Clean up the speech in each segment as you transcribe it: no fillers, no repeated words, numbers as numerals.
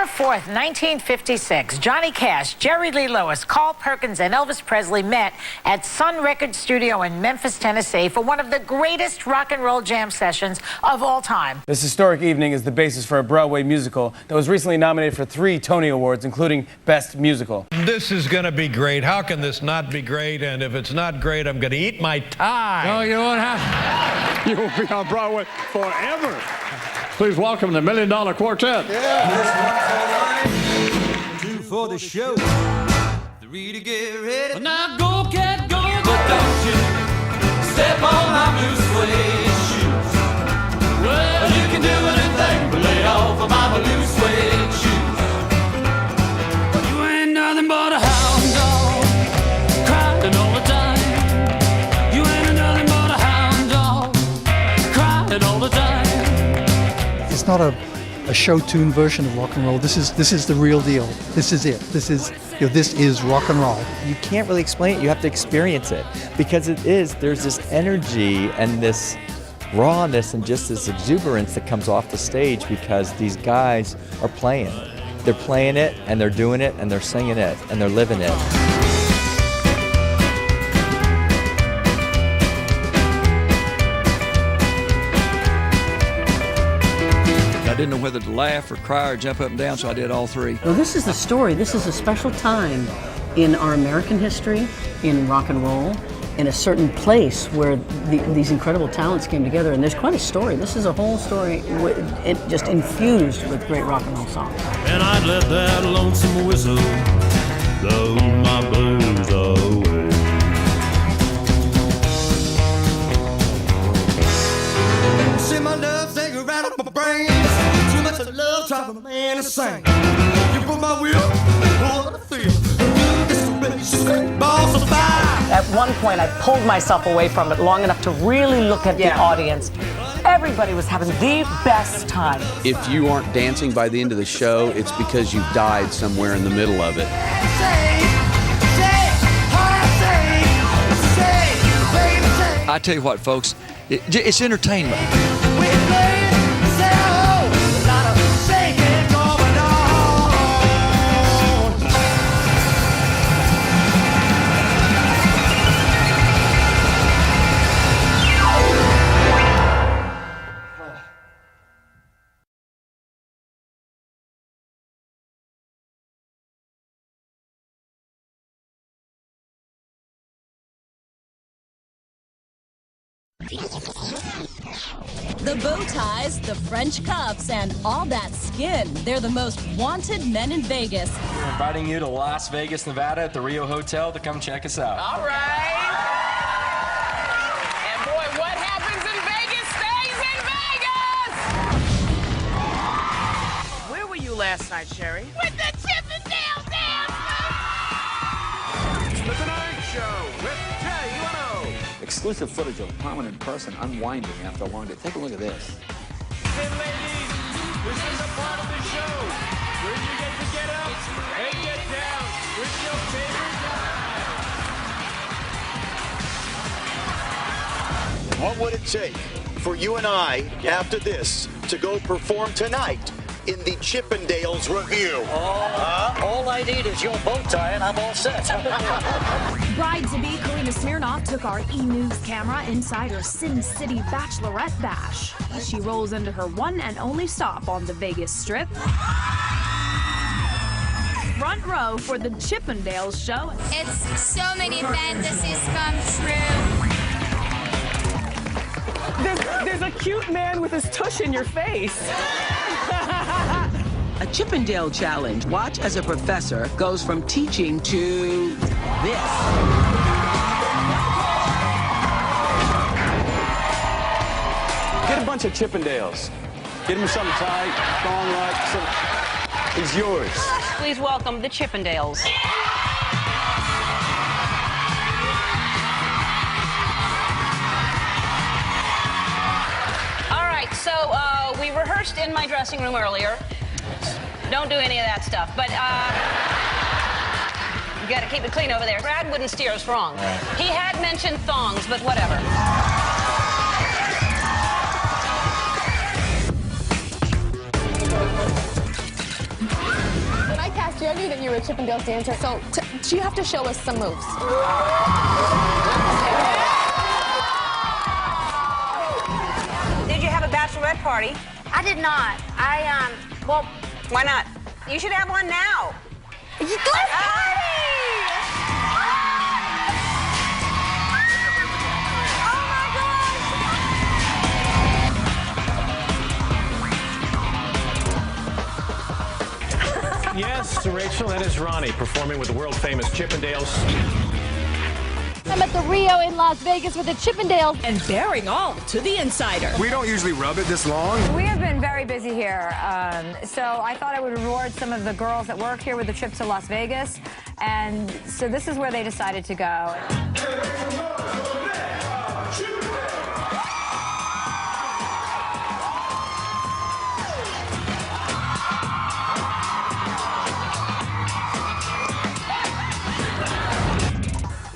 4th, 1956, Johnny Cash, Jerry Lee Lewis, Carl Perkins, and Elvis Presley met at Sun Record Studio in Memphis, Tennessee for one of the greatest rock and roll jam sessions of all time. This historic evening is the basis for a Broadway musical that was recently nominated for 3 Tony Awards, including Best Musical. This is going to be great. How can this not be great? And if it's not great, I'm going to eat my tie. No, you won't have. You will be on Broadway forever. Please welcome the $1 Million Quartet. Yeah. 2 for the show. 3 to get ready. Now go, cat, go. But don't you step on my blue suede shoes. Well, you can do anything but lay off of my blue suede shoes. You ain't nothing but a hound dog, crying all the time. You ain't nothing but a hound dog, crying all the time. It's not a show tune version of rock and roll. This is the real deal. This is it. This is rock and roll. You can't really explain it. You have to experience it because there's this energy and this rawness and just this exuberance that comes off the stage because these guys are playing. They're playing it and they're doing it and they're singing it and they're living it. I didn't know whether to laugh or cry or jump up and down, so I did all 3. Well, this is the story. This is a special time in our American history, in rock and roll, in a certain place where these incredible talents came together, and there's quite a story. This is a whole story just infused with great rock and roll songs. And I'd let that lonesome whistle blow my blues away. See my love thing right up my brain. Too much of love, try for a man to sing. You put my wheel, what I feel. Balls of fire. At one point, I pulled myself away from it long enough to really look at the audience. Everybody was having the best time. If you aren't dancing by the end of the show, it's because you've died somewhere in the middle of it. I tell you what, folks, it's entertainment. The bow ties, the French cuffs, and all that skin. They're the most wanted men in Vegas. We're inviting you to Las Vegas, Nevada at the Rio Hotel to come check us out. All right. And boy, what happens in Vegas stays in Vegas! Where were you last night, Sherry? With the Chippendale Dance! The Tonight Show with Jay Leno. Exclusive footage of a prominent person unwinding after a long day. Take a look at this. And ladies, this is a part of the show where you get to get up and get down with your favorite guy. What would it take for you and I, after this, to go perform tonight in the Chippendales Review? All I need is your bow tie and I'm all set. Bride-to-be Karina Smirnoff took our E-News camera inside her Sin City Bachelorette Bash. She rolls into her one and only stop on the Vegas Strip. Front row for the Chippendales show. It's so many fantasies come true. There's a cute man with his tush in your face. A Chippendale challenge. Watch as a professor goes from teaching to this. Get a bunch of Chippendales. Get him something tight, thong-like. He's yours. Please welcome the Chippendales. All right, so we rehearsed in my dressing room earlier. Don't do any of that stuff, but you gotta keep it clean over there. Brad wouldn't steer us wrong. He had mentioned thongs, but whatever. knew that you were a Chippendales dancer, so you have to show us some moves. Did you have a bachelorette party? I did not. Well, why not? You should have one now. Let's party! Yes, Rachel, that is Ronnie performing with the world-famous Chippendales. I'm at the Rio in Las Vegas with the Chippendales. And bearing all to the insider. We don't usually rub it this long. We have been very busy here, so I thought I would reward some of the girls that work here with the trip to Las Vegas, and so this is where they decided to go.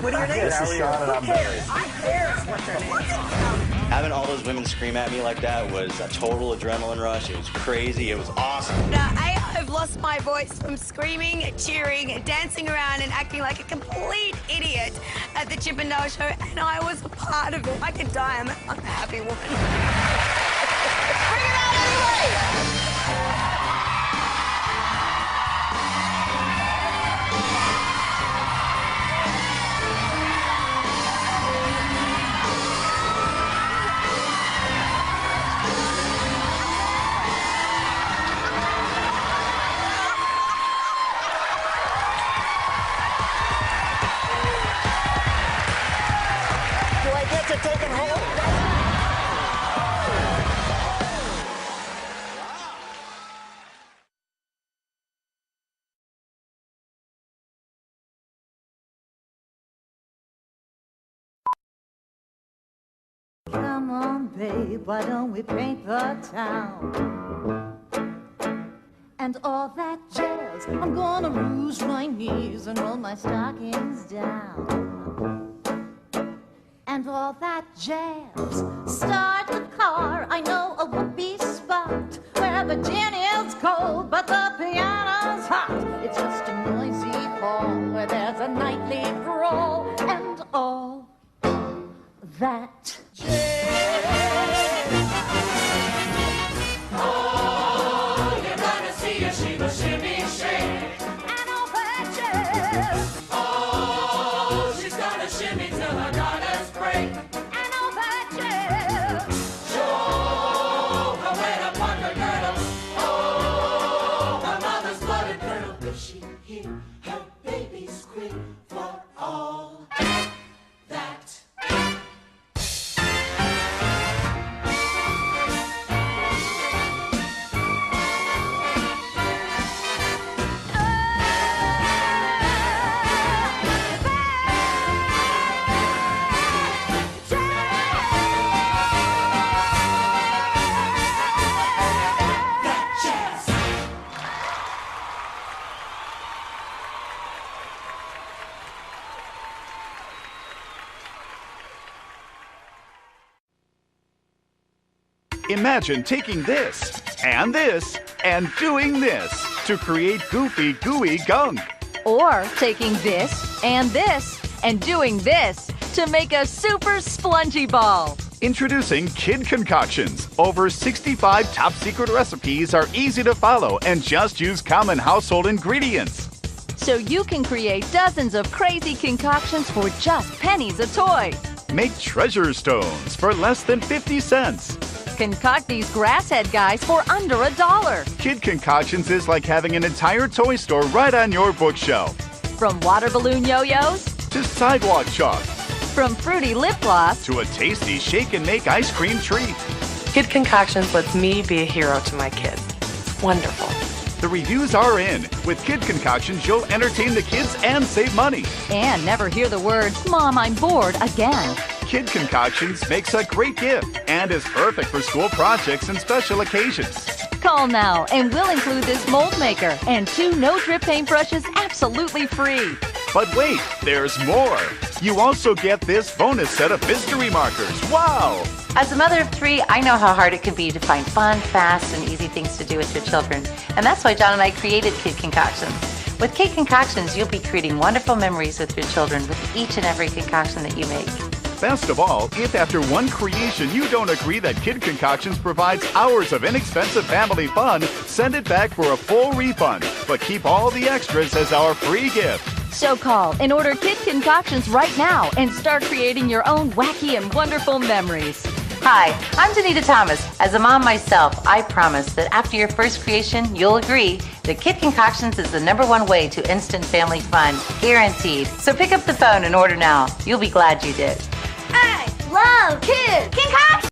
What are your names? This is Sean and I'm Barry. Who cares what their names are? Having all those women scream at me like that was a total adrenaline rush. It was crazy. It was awesome. I've lost my voice from screaming, cheering, dancing around, and acting like a complete idiot at the Chippendale show, and I was a part of it. I could die. I'm a happy woman. Bring it out anyway! Come on, babe, why don't we paint the town? And all that jazz, I'm gonna rouge my knees and roll my stockings down. And all that jazz, start the car, I know a whoopee spot where the gin is cold but the piano's hot. It's just a noisy hall where there's a nightly brawl and all that Oh, you're gonna see a Sheba shimmy shake. and all that jazz. Oh, she's gonna shimmy till her garters break. And all that jazz. Show her way to park her girdle. Oh, her mother's blooded girdle. Will she hear her baby scream for all that? Imagine taking this and doing this to create goofy, gooey gunk. Or taking this and doing this to make a super spongy ball. Introducing Kid Concoctions. Over 65 top secret recipes are easy to follow and just use common household ingredients. So you can create dozens of crazy concoctions for just pennies a toy. Make treasure stones for less than 50 cents. Concoct these grass head guys for under $1. Kid Concoctions is like having an entire toy store right on your bookshelf. From water balloon yo-yos to sidewalk chalk. From fruity lip gloss to a tasty shake and make ice cream treat. Kid Concoctions lets me be a hero to my kids. Wonderful. The reviews are in. With Kid Concoctions, you'll entertain the kids and save money. and never hear the words, "Mom, I'm bored," again. Kid Concoctions makes a great gift and is perfect for school projects and special occasions. Call now and we'll include this mold maker and 2 no-drip paintbrushes absolutely free. But wait, there's more. You also get this bonus set of mystery markers. Wow! As a mother of 3, I know how hard it can be to find fun, fast, and easy things to do with your children. And that's why John and I created Kid Concoctions. With Kid Concoctions, you'll be creating wonderful memories with your children with each and every concoction that you make. Best of all, if after one creation you don't agree that Kid Concoctions provides hours of inexpensive family fun, send it back for a full refund. But keep all the extras as our free gift. So call and order Kid Concoctions right now and start creating your own wacky and wonderful memories. Hi, I'm Danita Thomas. As a mom myself, I promise that after your first creation, you'll agree that Kid Concoctions is the #1 way to instant family fun, guaranteed. So pick up the phone and order now. You'll be glad you did. I love Kid Concoctions!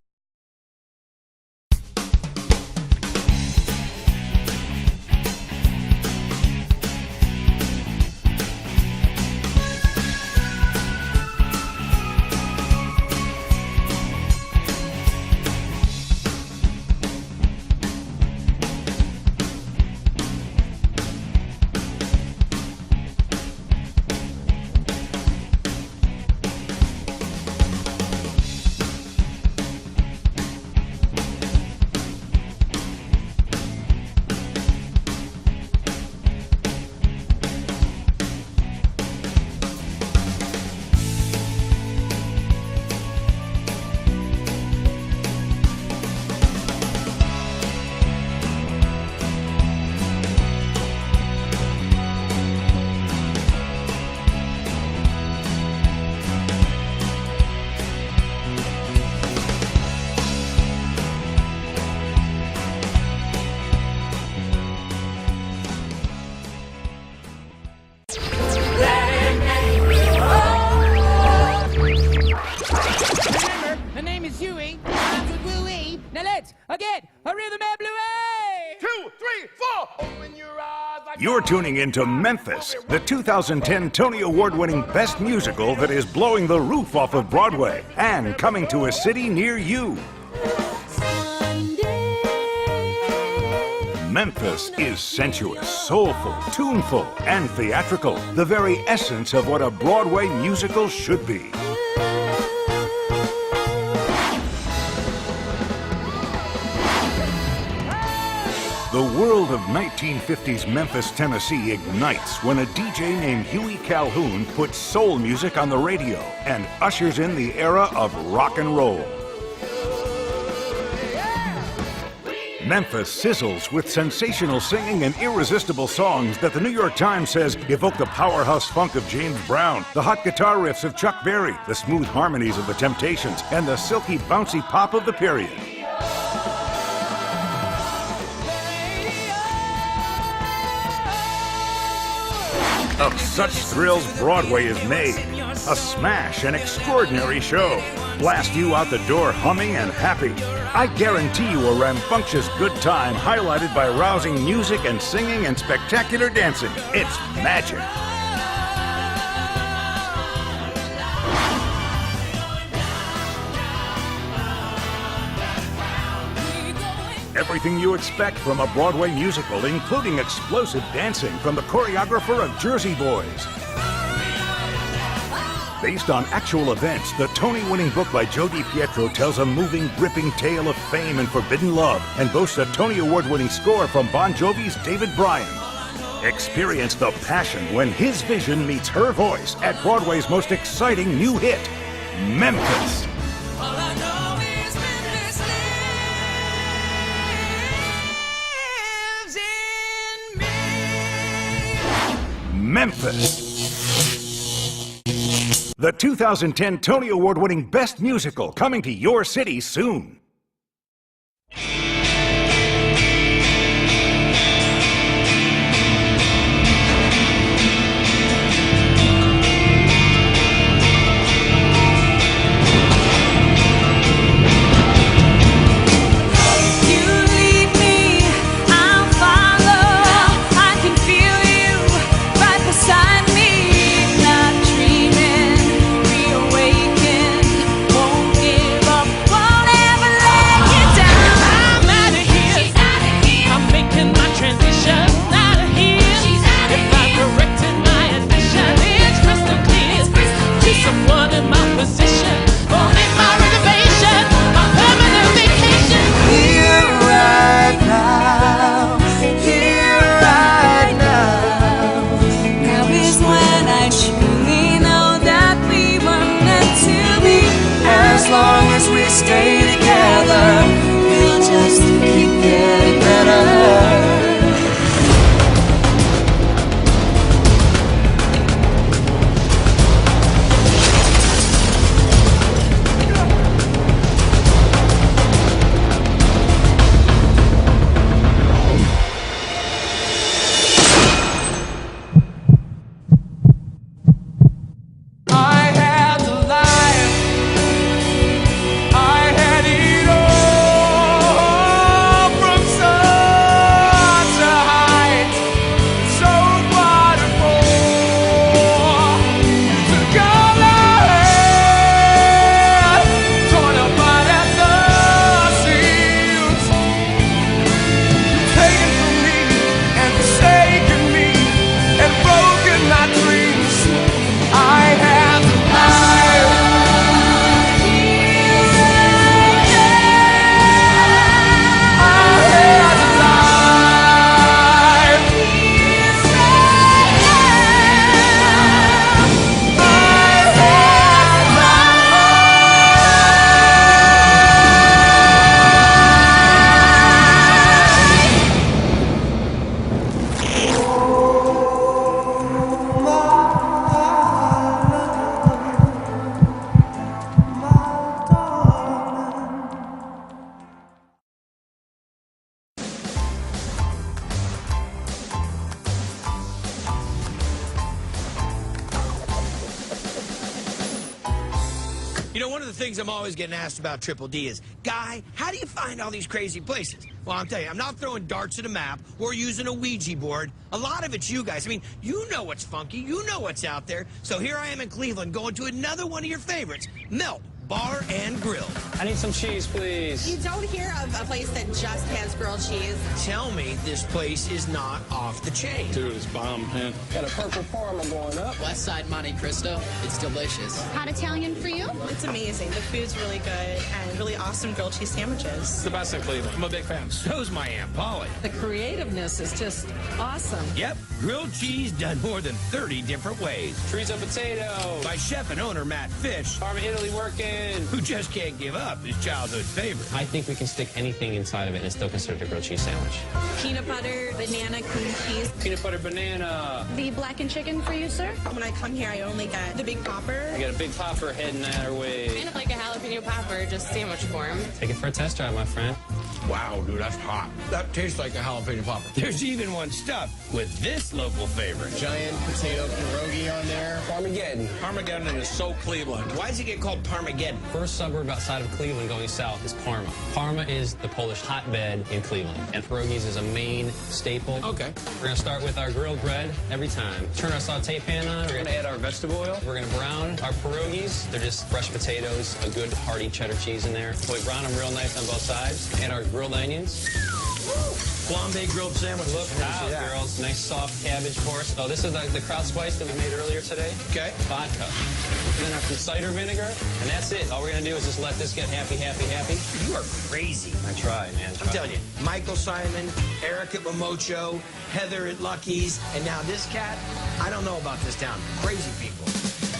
You're tuning into Memphis, the 2010 Tony Award-winning Best Musical that is blowing the roof off of Broadway and coming to a city near you. Memphis is sensuous, soulful, tuneful, and theatrical, the very essence of what a Broadway musical should be. The world of 1950s Memphis, Tennessee ignites when a DJ named Huey Calhoun puts soul music on the radio and ushers in the era of rock and roll. Memphis sizzles with sensational singing and irresistible songs that the New York Times says evoke the powerhouse funk of James Brown, the hot guitar riffs of Chuck Berry, the smooth harmonies of the Temptations, and the silky, bouncy pop of the period. Of such thrills, Broadway is made. A smash, an extraordinary show. Blast you out the door humming and happy. I guarantee you a rambunctious good time highlighted by rousing music and singing and spectacular dancing. It's magic. Everything you expect from a Broadway musical, including explosive dancing from the choreographer of Jersey Boys. Based on actual events, the Tony-winning book by Joe DiPietro tells a moving, gripping tale of fame and forbidden love and boasts a Tony Award-winning score from Bon Jovi's David Bryan. Experience the passion when his vision meets her voice at Broadway's most exciting new hit, Memphis. Memphis. The 2010 Tony Award-winning Best Musical coming to your city soon. Won't give up, won't ever let one of the things I'm always getting asked about Triple D is, Guy, how do you find all these crazy places? Well, I'll tell you, I'm not throwing darts at a map or using a Ouija board. A lot of it's you guys. I mean, you know what's funky. You know what's out there. So here I am in Cleveland going to another one of your favorites, Melt Bar and Grill. I need some cheese, please. You don't hear of a place that just has grilled cheese. Tell me this place is not off the chain. Dude, it's bomb, man. Got a purple Parma going up. West Side Monte Cristo. It's delicious. Hot Italian for you? It's amazing. The food's really good and really awesome grilled cheese sandwiches. The best in Cleveland. I'm a big fan. So's my Aunt Polly. The creativeness is just awesome. Yep, grilled cheese done more than 30 different ways. Chorizo potato. By chef and owner Matt Fish. Parma Italy working. Who just can't give up his childhood favorite. I think we can stick anything inside of it and it's still considered a grilled cheese sandwich. Peanut butter, banana, cream cheese. Peanut butter banana. The blackened chicken for you, sir? When I come here, I only get the big popper. I got a big popper heading our way. Kind of like a jalapeno popper, just sandwich form. Take it for a test drive, my friend. Wow, dude, that's hot. That tastes like a jalapeno popper. There's even one stuffed with this local favorite. Giant potato pierogi on there. Parmageddon. Parmageddon is so Cleveland. Why does it get called Parmageddon? First suburb outside of Cleveland going south is Parma. Parma is the Polish hotbed in Cleveland, and pierogies is a main staple. Okay. We're going to start with our grilled bread every time. Turn our saute pan on. We're going to add our vegetable oil. We're going to brown our pierogies. They're just fresh potatoes, a good hearty cheddar cheese in there. We brown them real nice on both sides. And our grilled onions. Flambe grilled sandwich. Look out, girls. Nice soft cabbage for us. Oh, this is the kraut spice that we made earlier today. Okay. Vodka. And then some cider vinegar. And that's it. All we're going to do is just let this get happy. You are crazy. I try, man. I'm telling you, Michael Simon, Eric at Momocho, Heather at Lucky's, and now this cat. I don't know about this town. Crazy people.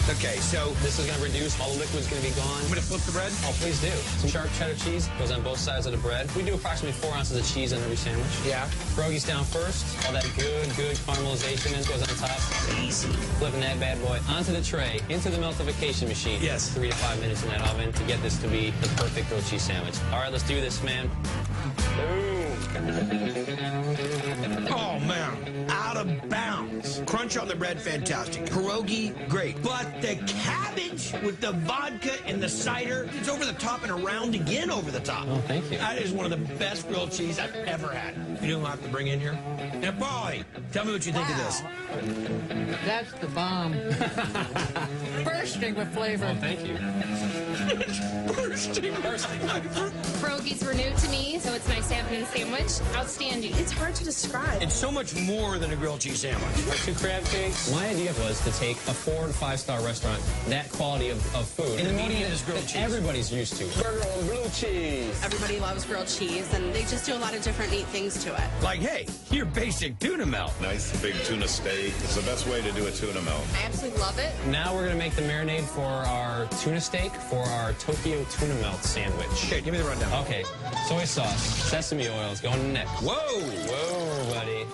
Okay, so this is going to reduce. All the liquid's going to be gone. I'm going to flip the bread? Oh, please do. Some sharp cheddar cheese goes on both sides of the bread. We do approximately 4 ounces of cheese on every sandwich. Yeah. Pierogies down first. All that good caramelization goes on top. Easy. Flipping that bad boy onto the tray, into the meltification machine. Yes. 3 to 5 minutes in that oven to get this to be the perfect grilled cheese sandwich. All right, let's do this, man. Boom. Oh, man. Out of bounds. Crunch on the bread, fantastic. Pierogi, great. But the cabbage with the vodka and the cider, it's over the top and around again over the top. Oh, thank you. That is one of the best grilled cheese I've ever had. You know what I have to bring in here? Now, Polly, tell me what you think of this. That's the bomb. Bursting with flavor. Oh, thank you. Bursting. Pierogies were new to me, so it's nice to have them in a sandwich. Outstanding. It's hard to describe. It's so much more than a grilled cheese sandwich. Our 2 crab cakes. My idea was to take a 4- to 5-star restaurant, that quality of food, And the median is grilled that cheese. everybody's used to. Burger on blue cheese. Everybody loves grilled cheese, and they just do a lot of different neat things to it. Like, hey, your basic tuna melt. Nice big tuna steak. It's the best way to do a tuna melt. I absolutely love it. Now we're going to make the marinade for our tuna steak for our Tokyo tuna melt sandwich. Okay, give me the rundown. Okay, soy sauce, sesame oil is going next. Whoa, buddy.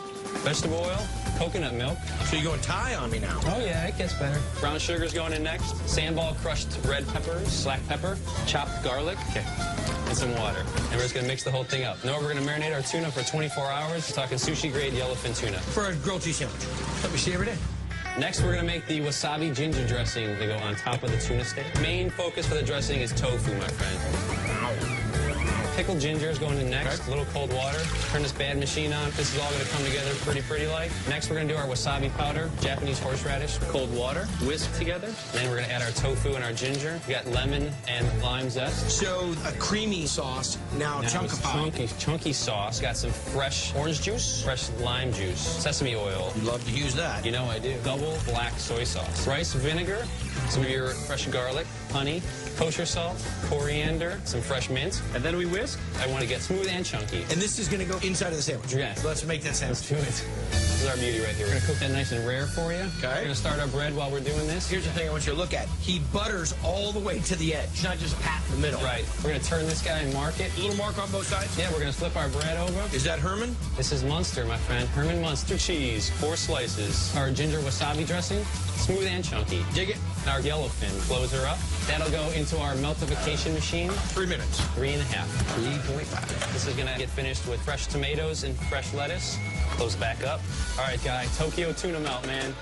Vegetable oil, coconut milk. So you're going Thai on me now. Oh, yeah, it gets better. Brown sugar's going in next. Sandball crushed red peppers, black pepper, chopped garlic, and some water. And we're just going to mix the whole thing up. Now we're going to marinate our tuna for 24 hours. We're talking sushi-grade yellowfin tuna. For a grilled cheese sandwich. Let me see every day. Next, we're going to make the wasabi ginger dressing to go on top of the tuna steak. Main focus for the dressing is tofu, my friend. Pickled ginger is going in next. A little cold water. Turn this bad machine on. This is all going to come together pretty like. Next, we're going to do our wasabi powder, Japanese horseradish, cold water, whisk together. Then we're going to add our tofu and our ginger. We got lemon and lime zest. So a creamy sauce, now chunkified. Chunky sauce. Got some fresh orange juice, fresh lime juice, sesame oil. You love to use that. You know I do. Double black soy sauce. Rice vinegar, some of your fresh garlic, honey, kosher salt, coriander, some fresh mint, and then we whisk. I want to get smooth and chunky. And this is going to go inside of the sandwich. Yeah. So let's make that sandwich. Let's do it. This is our beauty right here. We're going to cook that nice and rare for you. Okay. We're going to start our bread while we're doing this. Here's the thing I want you to look at. He butters all the way to the edge, not just pat in the middle. Right. We're going to turn this guy and mark it. A little mark on both sides? Yeah, we're going to flip our bread over. Is that Herman? This is Munster, my friend. Herman Munster cheese, 4 slices. Our ginger wasabi dressing, smooth and chunky. Dig it. Our yellowfin, close her up. That'll go into our meltification machine. 3 minutes. 3.5. 3.5. This is going to get finished with fresh tomatoes and fresh lettuce. Close back up. All right, Guy, Tokyo tuna melt, man.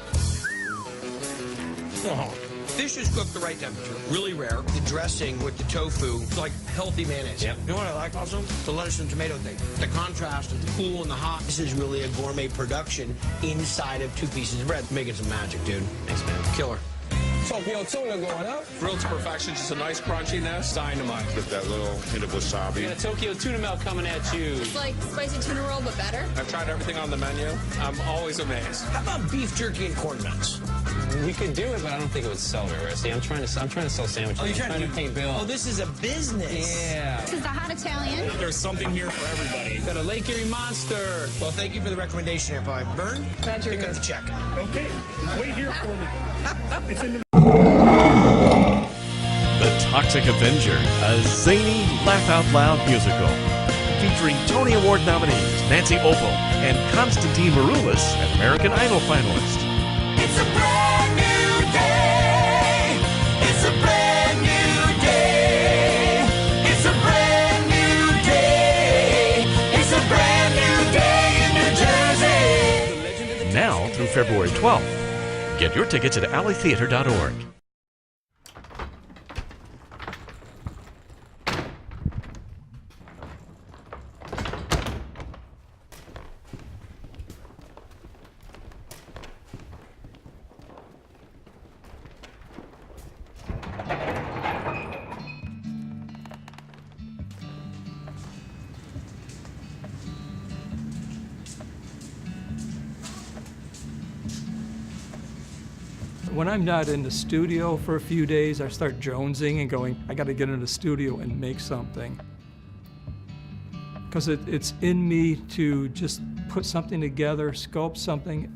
Oh, fish is cooked the right temperature, really rare. The dressing with the tofu, it's like healthy mayonnaise. Yep. You know what I like also? The lettuce and tomato thing. The contrast of the cool and the hot. This is really a gourmet production inside of 2 pieces of bread. Making some magic, dude. Thanks, man. Killer. Tokyo tuna going up. Grilled to perfection, just a nice crunchiness. Dynamite. With that little hint of wasabi. We got a Tokyo tuna melt coming at you. It's like spicy tuna roll, but better. I've tried everything on the menu. I'm always amazed. How about beef jerky and corn nuts? We could do it, but I don't think it would sell very well. See, I'm trying to sell sandwiches. Oh, you're trying to pay bills. Oh, this is a business. Yeah. This is the hot Italian. There's something here for everybody. Got a Lake Erie Monster. Well, thank you for the recommendation, Empire. Burn, pick up the check. Okay, wait here for me. It's in the... The Toxic Avenger, a zany, laugh-out-loud musical featuring Tony Award nominees Nancy Opel and Konstantin Maroulis as American Idol finalist. It's a brand new day. It's a brand new day. It's a brand new day. It's a brand new day in New Jersey. Now through February 12th. Get your tickets at alleytheater.org. When I'm not in the studio for a few days, I start jonesing and going, I gotta get in the studio and make something. Because it's in me to just put something together, sculpt something.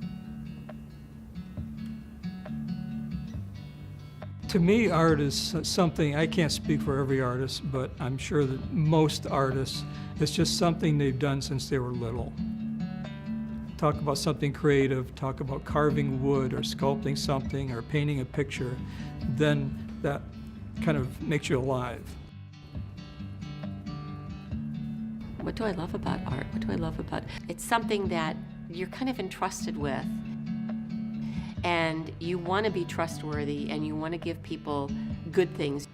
To me, art is something, I can't speak for every artist, but I'm sure that most artists, it's just something they've done since they were little. Talk about something creative, talk about carving wood or sculpting something or painting a picture, then that kind of makes you alive. What do I love about art? What do I love about it? It's something that you're kind of entrusted with, and you want to be trustworthy and you want to give people good things.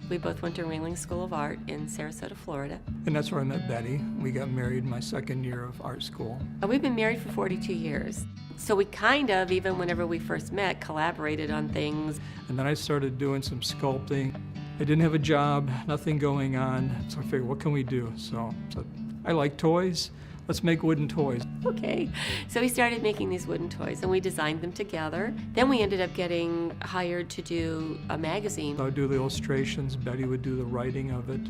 We both went to Ringling School of Art in Sarasota, Florida. And that's where I met Betty. We got married my second year of art school. We've been married for 42 years. So we kind of, even whenever we first met, collaborated on things. And then I started doing some sculpting. I didn't have a job, nothing going on, so I figured, what can we do? So I like toys. Let's make wooden toys. Okay. So we started making these wooden toys and we designed them together. Then we ended up getting hired to do a magazine. I would do the illustrations, Betty would do the writing of it.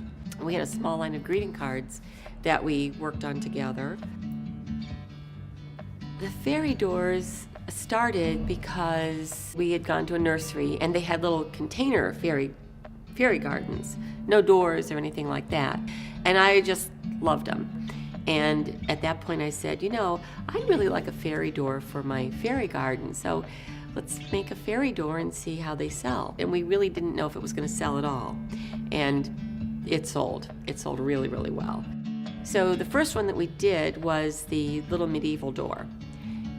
We had a small line of greeting cards that we worked on together. The fairy doors started because we had gone to a nursery and they had little container fairy gardens, no doors or anything like that. And I just loved them. And at that point I said, you know, I'd really like a fairy door for my fairy garden, so let's make a fairy door and see how they sell. And we really didn't know if it was going to sell at all. And it sold. It sold really, really well. So the first one that we did was the little medieval door.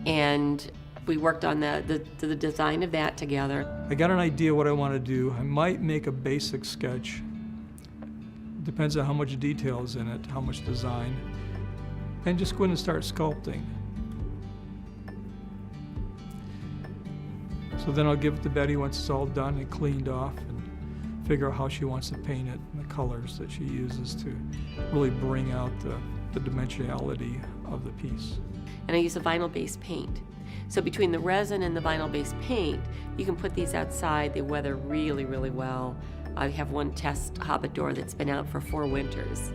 And we worked on the design of that together. I got an idea what I want to do. I might make a basic sketch. Depends on how much detail is in it, how much design. And just go in and start sculpting. So then I'll give it to Betty once it's all done and cleaned off and figure out how she wants to paint it and the colors that she uses to really bring out the dimensionality of the piece. And I use a vinyl-based paint. So between the resin and the vinyl-based paint, you can put these outside. They weather really, really well. I have one test Hobbit door that's been out for 4 winters.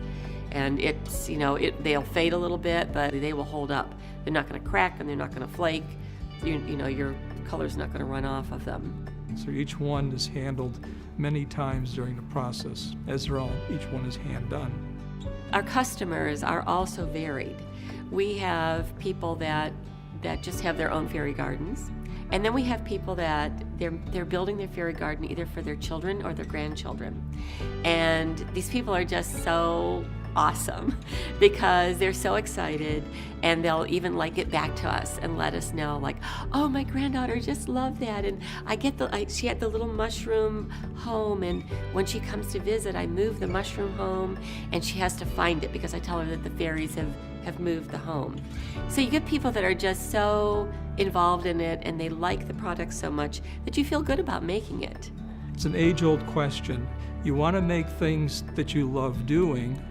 And it's, you know, they'll fade a little bit, but they will hold up. They're not going to crack and they're not going to flake. You know, your color's not going to run off of them. So each one is handled many times during the process, as each one is hand done. Our customers are also varied. We have people that just have their own fairy gardens. And then we have people that they're building their fairy garden either for their children or their grandchildren. And these people are just so awesome because they're so excited, and they'll even like get back to us and let us know, like, oh, my granddaughter just loved that, and she had the little mushroom home, and when she comes to visit, I move the mushroom home, and she has to find it because I tell her that the fairies have moved the home. So you get people that are just so involved in it, and they like the product so much that you feel good about making it. It's an age-old question. You want to make things that you love doing,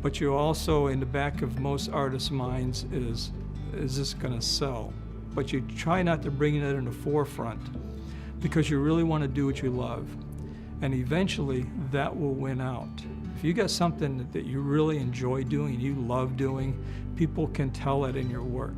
but you also, in the back of most artists' minds, is this going to sell? But you try not to bring it in the forefront because you really want to do what you love. And eventually, that will win out. If you got something that you really enjoy doing, you love doing, people can tell it in your work.